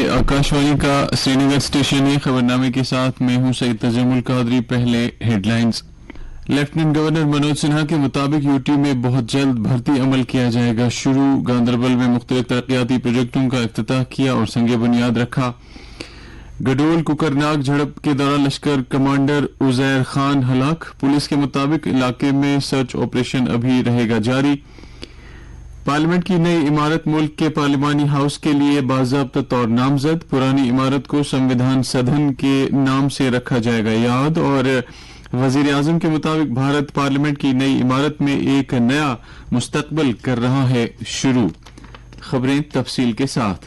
یہ آکاشوانی کا سری نگر اسٹیشن ہے. خبرنامے کے ساتھ میں ہوں سید تجمل القادری. پہلے headlines. Lieutenant governor Manoj Sinha کے مطابق یوٹی میں بہت جلد بھرتی عمل کیا جائے گا شروع. گاندربل میں مختلف ترقیاتی پروجیکٹوں کا افتتاح کیا اور سنگ بنیاد رکھا. گڈول کوکرناگ جھڑپ کے دوران لشکر کمانڈر عزیر خان ہلاک. پولیس کے مطابق علاقے میں سرچ آپریشن ابھی رہے گا جاری. پارلیمنٹ کی نئی عمارت ملک کے پارلیمانی ہاؤس کے لیے باضابطہ طور نامزد. پرانی عمارت کو سنویدھان سدن کے نام سے رکھا جائے گا یاد. اور وزیر اعظم کے مطابق بھارت پارلیمنٹ کی نئی عمارت میں ایک نیا مستقبل کر رہا ہے شروع. خبریں تفصیل کے ساتھ.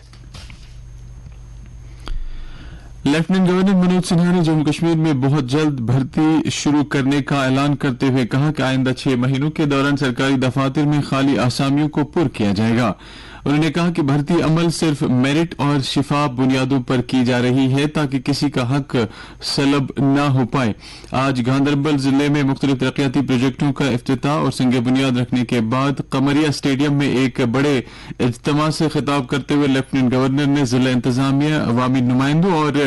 لیفٹیننٹ گورنر منوج سنہا نے جموں کشمیر میں بہت جلد بھرتی شروع کرنے کا اعلان کرتے ہوئے کہا کہ آئندہ 6 مہینوں کے دوران سرکاری دفاتر میں خالی آسامیوں کو پر کیا جائے گا. انہوں نے کہا کہ بھرتی عمل صرف میرٹ اور شفاف بنیادوں پر کی جا رہی ہے تاکہ کسی کا حق سلب نہ ہو پائے. آج گاندربل ضلع میں مختلف ترقیاتی پروجیکٹوں کا افتتاح اور سنگ بنیاد رکھنے کے بعد قمریہ اسٹیڈیم میں ایک بڑے اجتماع سے خطاب کرتے ہوئے لیفٹیننٹ گورنر نے ضلع انتظامیہ، عوامی نمائندوں اور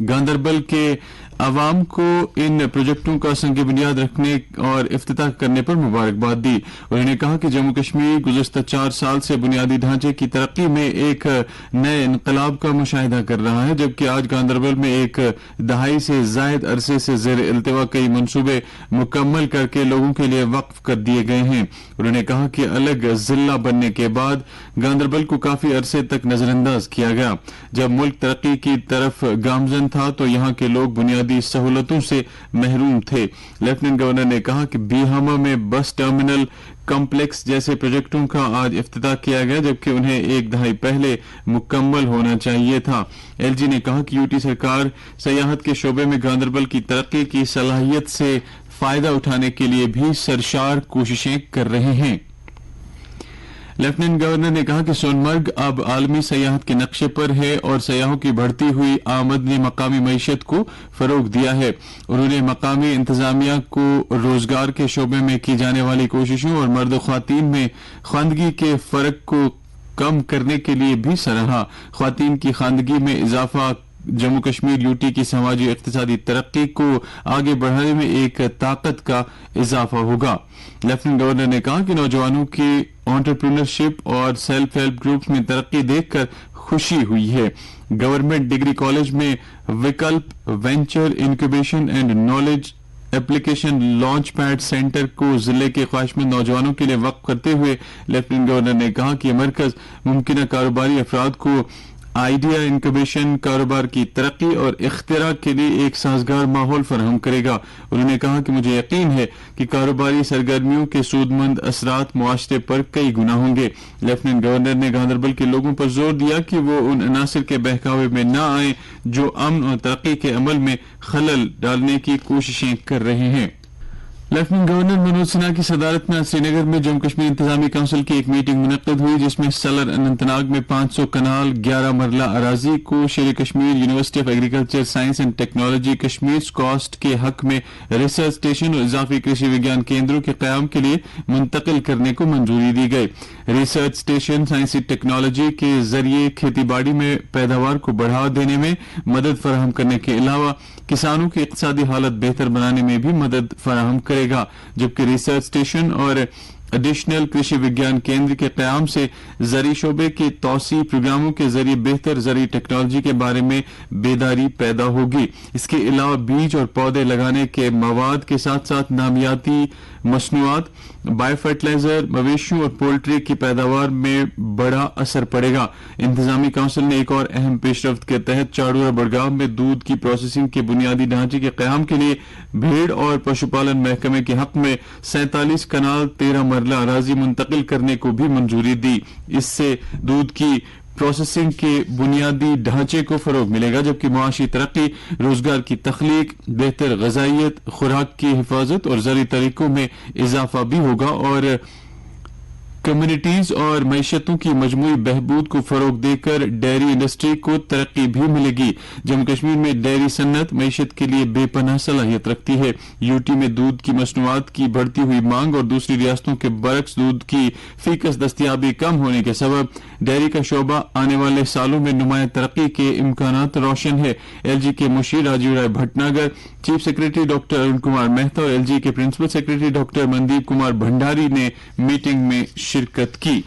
گاندربل کے عوام کو ان پروجیکٹوں کا سنگ بنیاد رکھنے اور افتتاح کرنے پر مبارکباد دی. انہوں نے کہا کہ جموں کشمیر گزشتہ 4 سال سے بنیادی ڈھانچے کی ترقی میں ایک نئے انقلاب کا مشاہدہ کر رہا ہے، جبکہ آج گاندربل میں ایک دہائی سے زائد عرصے سے زیر التوا کئی منصوبے مکمل کر کے لوگوں کے لیے وقف کر دیے گئے ہیں. انہوں نے کہا کہ الگ ضلع بننے کے بعد گاندربل کو کافی عرصے تک نظر انداز کیا گیا. جب ملک ترقی کی طرف گامزن تھا تو یہاں کے لوگ بنیادی سہولتوں سے محروم تھے. لیفٹیننٹ گورنر نے کہا کہ بیہامہ میں بس ٹرمینل کمپلیکس جیسے پروجیکٹوں کا آج افتتاح کیا گیا، جبکہ انہیں ایک دہائی پہلے مکمل ہونا چاہیے تھا. ایل جی نے کہا کہ یوٹی سرکار سیاحت کے شعبے میں گاندربل کی ترقی کی صلاحیت سے فائدہ اٹھانے کے لیے بھی سرشار کوششیں کر رہے ہیں. لیفٹیننٹ گورنر نے کہا کہ سونمرگ اب عالمی سیاحت کے نقشے پر ہے اور سیاحوں کی بڑھتی ہوئی آمد نے مقامی معیشت کو فروغ دیا ہے. انہوں نے مقامی انتظامیہ کو روزگار کے شعبے میں کی جانے والی کوششوں اور مرد و خواتین میں خواندگی کے فرق کو کم کرنے کے لیے بھی سراہا. خواتین کی خواندگی میں اضافہ جموں کشمیر یوٹی کی سماجی اقتصادی ترقی کو آگے بڑھانے میں ایک طاقت کا اضافہ ہوگا. لیفٹیننٹ گورنر نے کہا کہ نوجوانوں کی انٹرپرینورشپ اور سیلف ہیلپ گروپس میں ترقی دیکھ کر خوشی ہوئی ہے. گورنمنٹ ڈگری کالج میں Vikalp venture incubation and knowledge application launch pad centre کو ضلع کے خواہشمند نوجوانوں کے لیے وقف کرتے ہوئے لیفٹیننٹ گورنر نے کہا کہ یہ مرکز ممکنہ کاروباری افراد کو آئیڈیا انکیوبیشن، کاروبار کی ترقی اور اختراع کے لیے ایک سازگار ماحول فراہم کرے گا. انہوں نے کہا کہ مجھے یقین ہے کہ کاروباری سرگرمیوں کے سودمند اثرات معاشرے پر کئی گنا ہوں گے. لیفٹیننٹ گورنر نے گاندربل کے لوگوں پر زور دیا کہ وہ ان عناصر کے بہکاوے میں نہ آئیں جو امن اور ترقی کے عمل میں خلل ڈالنے کی کوششیں کر رہے ہیں. لیفٹیننٹ گورنر منوج سنہا کی صدارت میں سری نگر میں جموں کشمیر انتظامی کونسل کی ایک میٹنگ منعقد ہوئی جس میں سلر اننت ناگ میں 500 کنال 11 مرلہ اراضی کو Sher Kashmir university of agriculture science and technology Kashmir SKUAST کے حق میں ریسرچ اسٹیشن اور اضافی کرشی وگیان کیندروں کے قیام کے لیے منتقل کرنے کو منظوری دی گئی. ریسرچ اسٹیشن سائنسی ٹیکنالوجی کے ذریعے کھیتی باڑی میں پیداوار کو بڑھاوا دینے میں مدد فراہم کرنے کے علاوہ کسانوں کی اقتصادی حالت بہتر بنانے میں بھی مدد فراہم کرے گا. جبکہ ریسرچ اسٹیشن اور ایڈیشنل کرشی وگیان کیندر کے قیام سے زرعی شعبے کے توسیع پروگراموں کے ذریعے بہتر زرعی ٹیکنالوجی کے بارے میں بیداری پیدا ہوگی. اس کے علاوہ بیج اور پودے لگانے کے مواد کے ساتھ ساتھ نامیاتی مصنوعات، بایو فرٹیلائزر، مویشیوں اور پولٹری کی پیداوار میں بڑا اثر پڑے گا. انتظامی کونسل نے ایک اور اہم پیش رفت کے تحت چاڑورہ بڑگاؤں میں دودھ کی پروسیسنگ کے بنیادی ڈھانچے کے قیام کے لیے بھیڑ اور پشو پالن محکمے کے حق میں 47 کنال 13 مرلہ اراضی منتقل کرنے کو بھی منظوری دی. اس سے دودھ کی پروسیسنگ کے بنیادی ڈھانچے کو فروغ ملے گا، جبکہ معاشی ترقی، روزگار کی تخلیق، بہتر غذائیت، خوراک کی حفاظت اور زرعی طریقوں میں اضافہ بھی ہوگا اور کمیونٹیز اور معیشتوں کی مجموعی بہبود کو فروغ دے کر ڈیری انڈسٹری کو ترقی بھی ملے گی. جموں کشمیر میں ڈیری صنعت معیشت کے لیے بے پناہ صلاحیت رکھتی ہے. یوٹی میں دودھ کی مصنوعات کی بڑھتی ہوئی مانگ اور دوسری ریاستوں کے برعکس دودھ کی فیکس دستیابی کم ہونے کے سبب ڈیری کا شعبہ آنے والے سالوں میں نمایاں ترقی کے امکانات روشن ہے. ایل جی کے مشیر Rajiv Rai Bhatnagar, chief secretary doctor Arun Kumar Mehta اور ایل جی کے principal secretary doctor Mandeep Kumar Bhandari نے میٹنگ میں شرکت کی.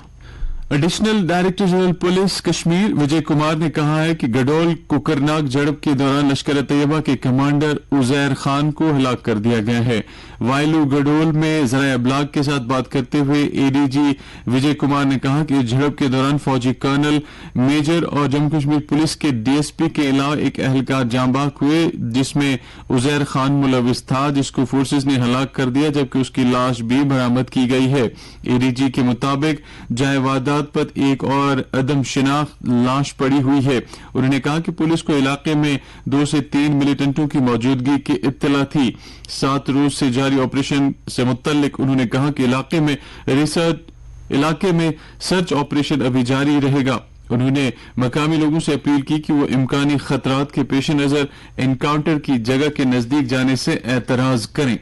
Additional director general police Kashmir Vijay Kumar نے کہا ہے کہ گڈول کوکرناگ جھڑپ کے دوران لشکر طیبہ کے کمانڈر عزیر خان کو ہلاک کر دیا گیا ہے. وائلو گڈول میں ذرائع ابلاغ کے ساتھ بات کرتے ہوئے اے ڈی جی وجے کمار نے کہا کہ جھڑپ کے دوران فوجی کرنل، میجر اور جموں کشمیر پولیس کے ڈی ایس پی کے علاوہ ایک اہلکار جاں بحق ہوئے جس میں عزیر خان ملوث تھا، جس کو فورسز نے ہلاک کر دیا جبکہ اس کی لاش بھی برآمد کی گئی ہے. اے ڈی جی کے مطابق جائے وادات پر ایک اور عدم شناخت لاش پڑی ہوئی ہے. انہوں نے کہا کہ پولیس کو علاقے میں 2 سے 3 ملیٹنٹوں کی موجودگی کی اطلاع تھی. 7 روز سے جاری آپریشن سے متعلق انہوں نے کہا کہ علاقے میں سرچ آپریشن ابھی جاری رہے گا. انہوں نے مقامی لوگوں سے اپیل کی کہ وہ امکانی خطرات کے پیش نظر انکاؤنٹر کی جگہ کے نزدیک جانے سے اعتراض کریں.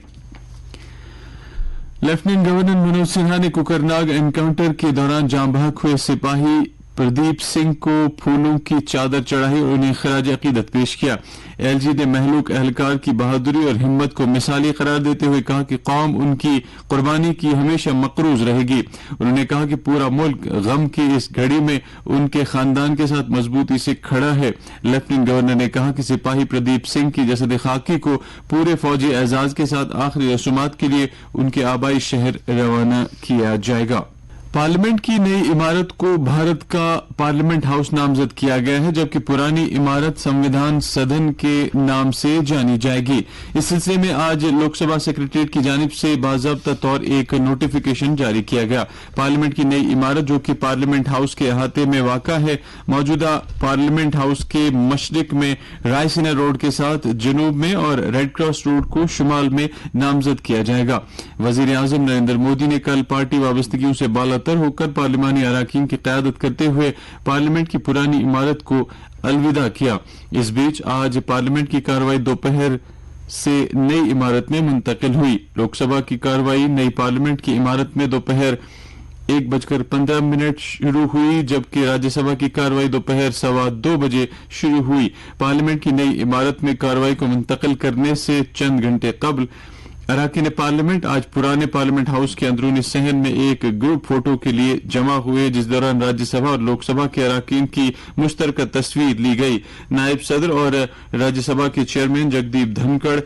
لیفٹیننٹ گورنر منوج سنہا نے کوکرناگ انکاؤنٹر کے دوران جاں بحق ہوئے سپاہی پردیپ سنگھ کو پھولوں کی چادر چڑھائی اور انہیں خراج عقیدت پیش کیا. ایل جی نے مہلوک اہلکار کی بہادری اور ہمت کو مثالی قرار دیتے ہوئے کہا کہ قوم ان کی قربانی کی ہمیشہ مقروض رہے گی. انہوں نے کہا کہ پورا ملک غم کی اس گھڑی میں ان کے خاندان کے ساتھ مضبوطی سے کھڑا ہے. لیفٹیننٹ گورنر نے کہا کہ سپاہی پردیپ سنگھ کی جسد خاکی کو پورے فوجی اعزاز کے ساتھ آخری رسومات کے لیے ان کے آبائی شہر روانہ کیا جائے گا. پارلیمنٹ کی نئی عمارت کو بھارت کا پارلیمنٹ ہاؤس نامزد کیا گیا ہے جبکہ پرانی عمارت سنویدھان سدن کے نام سے جانی جائے گی. اس سلسلے میں آج لوک سبھا سیکریٹریٹ کی جانب سے باضابطہ طور ایک نوٹیفیکیشن جاری کیا گیا. پارلیمنٹ کی نئی عمارت جو کہ پارلیمنٹ ہاؤس کے احاطے میں واقع ہے موجودہ پارلیمنٹ ہاؤس کے مشرق میں رائے سینا روڈ کے ساتھ جنوب میں اور ریڈ کراس روڈ کو شمال میں نامزد کیا جائے گا. وزیر اعظم نریندر مودی نے کل پارٹی وابستگیوں سے بالاتر ہو کر پارلیمانی اراکین کی قیادت کرتے ہوئے پارلیمنٹ کی پرانی عمارت کو الوداع کیا. اس بیچ آج پارلیمنٹ کی کارروائی دوپہر سے نئی عمارت میں منتقل ہوئی. لوک سبھا کی کارروائی نئی پارلیمنٹ کی عمارت میں دوپہر 1:15 شروع ہوئی جبکہ راجیہ سبھا کی کارروائی دوپہر 2:15 بجے شروع ہوئی. پارلیمنٹ کی نئی عمارت میں کارروائی کو منتقل کرنے سے چند گھنٹے قبل اراکین پارلیمنٹ آج پرانے پارلیمنٹ ہاؤس کے اندرونی صحن میں ایک گروپ فوٹو کے لیے جمع ہوئے جس دوران راجیہ سبھا اور لوک سبھا کے اراکین کی مشترکہ تصویر لی گئی. نائب صدر اور راجیہ سبھا کے چیئرمین جگدیپ دھنکڑ،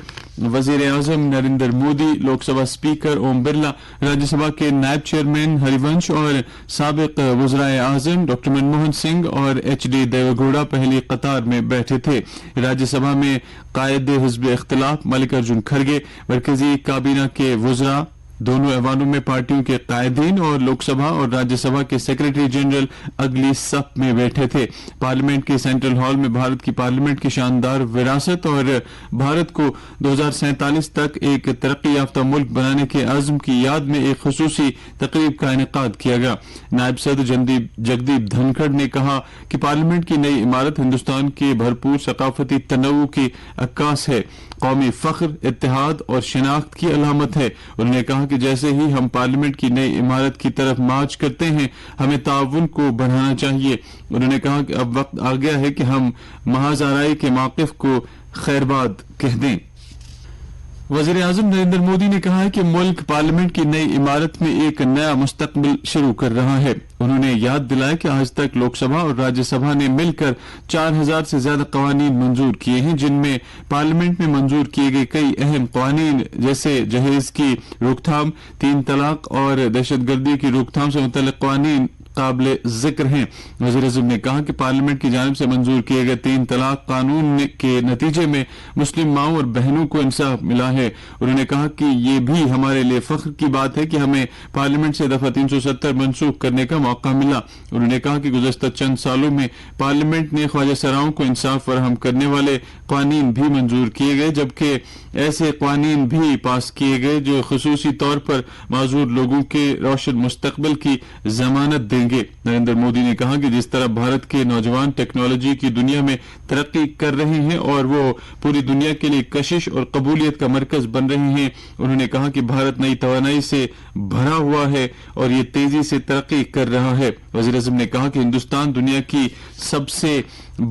وزیر اعظم نریندر مودی، لوک سبھا اسپیکر اوم برلا، راجیہ سبھا کے نائب چیئرمین ہری ونش اور سابق وزرائے اعظم ڈاکٹر منموہن سنگھ اور ایچ ڈی دیوے گوڑا پہلی قطار میں بیٹھے تھے. راجیہ سبھا میں قائد حزب اختلاف ملک ارجن کھڑگے، مرکزی کابینہ کے وزراء دونوں ایوانوں میں پارٹیوں کے قائدین اور لوک سبھا اور راجیہ سبھا کے سیکرٹری جنرل اگلی صف میں بیٹھے تھے. پارلیمنٹ کے سینٹرل ہال میں بھارت کی پارلیمنٹ کی شاندار وراثت اور بھارت کو 2047 تک ایک ترقی یافتہ ملک بنانے کے عزم کی یاد میں ایک خصوصی تقریب کا انعقاد کیا گیا. نائب صدر جگدیپ دھنکڑ نے کہا کہ پارلیمنٹ کی نئی عمارت ہندوستان کے بھرپور ثقافتی تنوع کی عکاس ہے، قومی فخر، اتحاد اور شناخت کی علامت ہے. انہوں نے کہا کہ جیسے ہی ہم پارلیمنٹ کی نئی عمارت کی طرف مارچ کرتے ہیں ہمیں تعاون کو بڑھانا چاہیے. انہوں نے کہا کہ اب وقت آ گیا ہے کہ ہم محاذ آرائی کے موقف کو خیرباد کہہ دیں. وزیر اعظم نریندر مودی نے کہا ہے کہ ملک پارلیمنٹ کی نئی عمارت میں ایک نیا مستقبل شروع کر رہا ہے. انہوں نے یاد دلایا کہ آج تک لوک سبھا اور راجیہ سبھا نے مل کر 4000 سے زیادہ قوانین منظور کیے ہیں جن میں پارلیمنٹ میں منظور کیے گئے کئی اہم قوانین جیسے جہیز کی روک تھام، 3 طلاق اور دہشت گردی کی روک تھام سے متعلق قوانین قابل ذکر ہیں۔ وزیر اعظم نے کہا کہ پارلیمنٹ کی جانب سے منظور کیے گئے 3 طلاق قانون کے نتیجے میں مسلم ماؤں اور بہنوں کو انصاف ملا ہے۔ انہوں نے کہا کہ یہ بھی ہمارے لیے فخر کی بات ہے کہ ہمیں پارلیمنٹ سے دفعہ 370 منسوخ کرنے کا موقع ملا۔ انہوں نے کہا کہ گزشتہ چند سالوں میں پارلیمنٹ نے خواجہ سراؤں کو انصاف فراہم کرنے والے قوانین بھی منظور کیے گئے، جبکہ ایسے قوانین بھی پاس کیے گئے جو خصوصی طور پر معذور لوگوں کے روشن مستقبل کی ضمانت دیں گے۔ نریندر مودی نے کہا کہ جس طرح بھارت کے نوجوان ٹیکنالوجی کی دنیا میں ترقی کر رہے ہیں اور وہ پوری دنیا کے لیے کشش اور قبولیت کا مرکز بن رہے ہیں، انہوں نے کہا کہ بھارت نئی توانائی سے بھرا ہوا ہے اور یہ تیزی سے ترقی کر رہا ہے۔ وزیر اعظم نے کہا کہ ہندوستان دنیا کی سب سے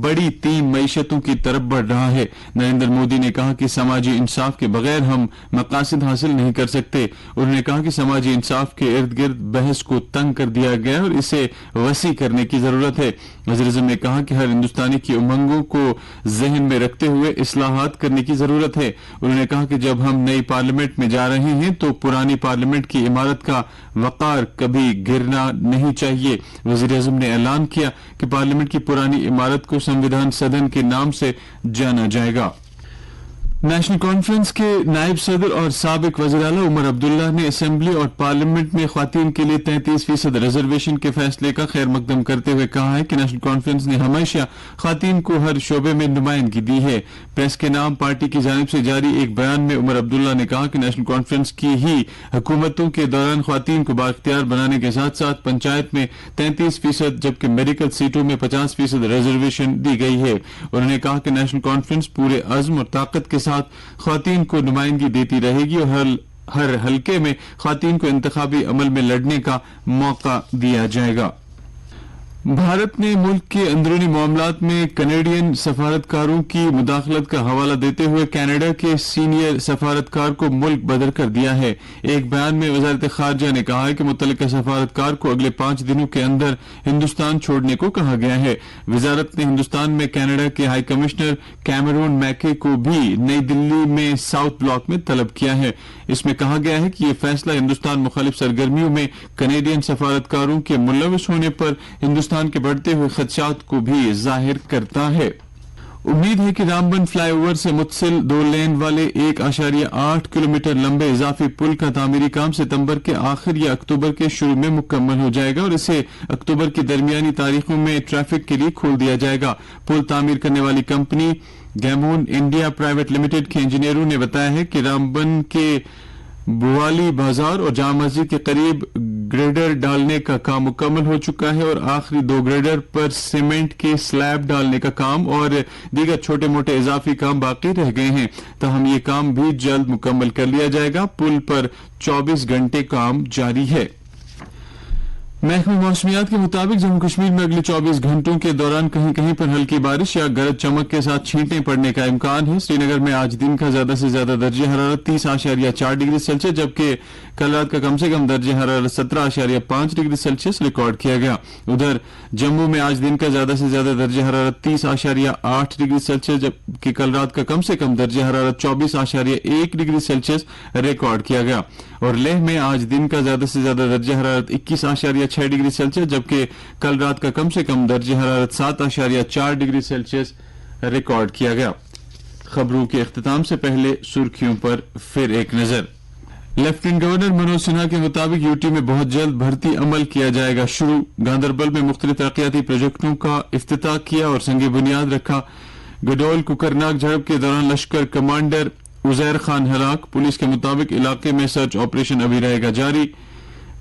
بڑی 3 معیشتوں کی طرف بڑھ رہا ہے۔ نریندر مودی نے کہا کہ سماجی انصاف کے بغیر ہم مقاصد حاصل نہیں کر سکتے۔ انہوں نے کہا کہ سماجی انصاف کے ارد گرد بحث کو تنگ کر دیا گیا اور اسے وسیع کرنے کی ضرورت ہے۔ وزیر اعظم نے کہا کہ ہر ہندوستانی کی امنگوں کو ذہن میں رکھتے ہوئے اصلاحات کرنے کی ضرورت ہے۔ انہوں نے کہا کہ جب ہم نئی پارلیمنٹ میں جا رہے ہیں تو پرانی پارلیمنٹ کی عمارت کا وقار کبھی گرنا نہیں چاہیے۔ وزیر اعظم نے اعلان کیا کہ پارلیمنٹ کی پرانی عمارت کو سنویدھان سدن کے نام سے جانا جائے گا۔ نیشنل کانفرنس کے نائب صدر اور سابق وزیر اعلیٰ عمر عبداللہ نے اسمبلی اور پارلیمنٹ میں خواتین کے لیے 33% ریزرویشن کے فیصلے کا خیر مقدم کرتے ہوئے کہا ہے کہ نیشنل کانفرنس نے ہمیشہ خواتین کو ہر شعبے میں نمائندگی دی ہے۔ پریس کے نام پارٹی کی جانب سے جاری ایک بیان میں عمر عبداللہ نے کہا کہ نیشنل کانفرنس کی ہی حکومتوں کے دوران خواتین کو بااختیار بنانے کے ساتھ ساتھ پنچایت میں 33% جبکہ میڈیکل سیٹوں میں 50% ریزرویشن دی گئی ہے۔ انہوں نے کہا کہ نیشنل کانفرنس پورے عزم اور طاقت کے ساتھ خواتین کو نمائندگی دیتی رہے گی اور ہر حلقے میں خواتین کو انتخابی عمل میں لڑنے کا موقع دیا جائے گا۔ بھارت نے ملک کے اندرونی معاملات میں کینیڈین سفارتکاروں کی مداخلت کا حوالہ دیتے ہوئے کینیڈا کے سینئر سفارتکار کو ملک بدر کر دیا ہے۔ ایک بیان میں وزارت خارجہ نے کہا ہے کہ متعلقہ سفارتکار کو اگلے 5 دنوں کے اندر ہندوستان چھوڑنے کو کہا گیا ہے۔ وزارت نے ہندوستان میں کینیڈا کے ہائی کمشنر کیمرون میکے کو بھی نئی دلی میں ساؤتھ بلاک میں طلب کیا ہے۔ اس میں کہا گیا ہے کہ یہ فیصلہ ہندوستان مخالف سرگرمیوں میں کینیڈین سفارتکاروں کے ملوث ہونے پر ہندوستان کے بڑھتے ہوئے خدشات کو بھی ظاہر کرتا ہے۔ امید ہے کہ رامبن فلائی اوور سے متصل 2 لین والے 1.8 کلومیٹر لمبے اضافی پل کا تعمیری کام ستمبر کے آخر یا اکتوبر کے شروع میں مکمل ہو جائے گا اور اسے اکتوبر کی درمیانی تاریخوں میں ٹریفک کے لیے کھول دیا جائے گا۔ پل تعمیر کرنے والی کمپنی گیمون انڈیا پرائیویٹ لمیٹڈ کے انجینئروں نے بتایا ہے کہ رامبن کے بوالی بازار اور جامع مسجد کے قریب گریڈر ڈالنے کا کام مکمل ہو چکا ہے اور آخری 2 گریڈر پر سیمنٹ کے سلیب ڈالنے کا کام اور دیگر چھوٹے موٹے اضافی کام باقی رہ گئے ہیں، تاہم یہ کام بھی جلد مکمل کر لیا جائے گا۔ پل پر 24 گھنٹے کام جاری ہے۔ محکمہ موسمیات کے مطابق جموں کشمیر میں اگلے 24 گھنٹوں کے دوران کہیں کہیں پر ہلکی بارش یا گرج چمک کے ساتھ چھینٹیں پڑنے کا امکان ہے۔ سری نگر میں آج دن کا زیادہ سے زیادہ درجہ حرارت 30.4 ڈگری سیلسیس جبکہ کل رات کا کم سے کم درجہ حرارت 17.5 ڈگری سیلسیس ریکارڈ کیا گیا۔ ادھر جموں میں آج دن کا زیادہ سے زیادہ درجہ حرارت 30.8 ڈگری سیلسیس جبکہ کل رات کا کم سے کم درجہ حرارت 24.1 ڈگری سیلسیس ریکارڈ کیا گیا، اور لیہ میں آج دن کا زیادہ سے زیادہ درجہ حرارت 21.6 ڈگری سیلسیس جبکہ کل رات کا کم سے کم درجہ حرارت 7.4 ڈگری سیلسیس ریکارڈ کیا گیا۔ خبروں کے اختتام سے پہلے سرخیوں پر پھر ایک نظر۔ لیفٹیننٹ گورنر منوج سنہا کے مطابق یوٹی میں بہت جلد بھرتی عمل کیا جائے گا شروع۔ گاندربل میں مختلف ترقیاتی پروجیکٹوں کا افتتاح کیا اور سنگ بنیاد رکھا۔ گڈول کوکرناگ جھڑپ کے دوران لشکر کمانڈر عزیر خان ہلاک۔ پولیس کے مطابق علاقے میں سرچ آپریشن ابھی رہے گا جاری۔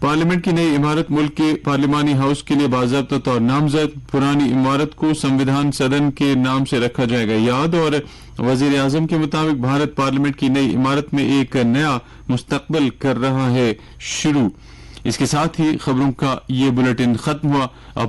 پارلیمنٹ کی نئی عمارت ملک کے پارلیمانی ہاؤس کے لیے باضابطہ طور نامزد۔ پرانی عمارت کو سنویدھان سدن کے نام سے رکھا جائے گا یاد، اور وزیر اعظم کے مطابق بھارت پارلیمنٹ کی نئی عمارت میں ایک نیا مستقبل کر رہا ہے شروع۔ اس کے ساتھ ہی خبروں کا یہ بلیٹن ختم ہوا۔ اب